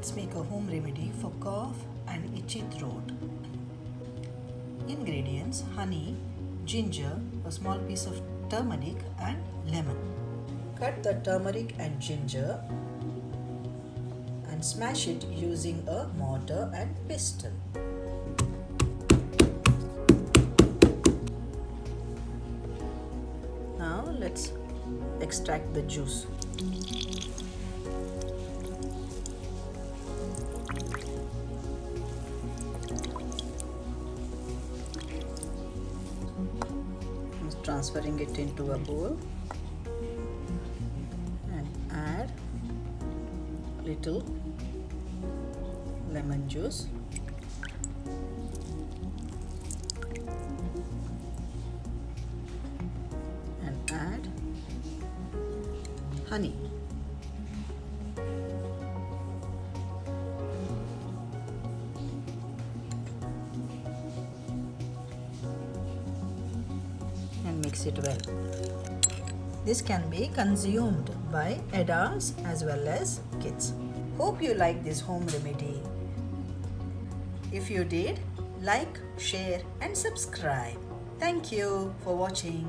let's make a home remedy for cough and itchy throat. Ingredients: honey, ginger, a small piece of turmeric and lemon. Cut the turmeric and ginger and smash it using a mortar and pestle. Now let's extract the juice. Transferring it into a bowl and add little lemon juice, and add honey. And mix it well. This can be consumed by adults as well as kids. Hope you like this home remedy. If you did, like, share and subscribe. Thank you for watching.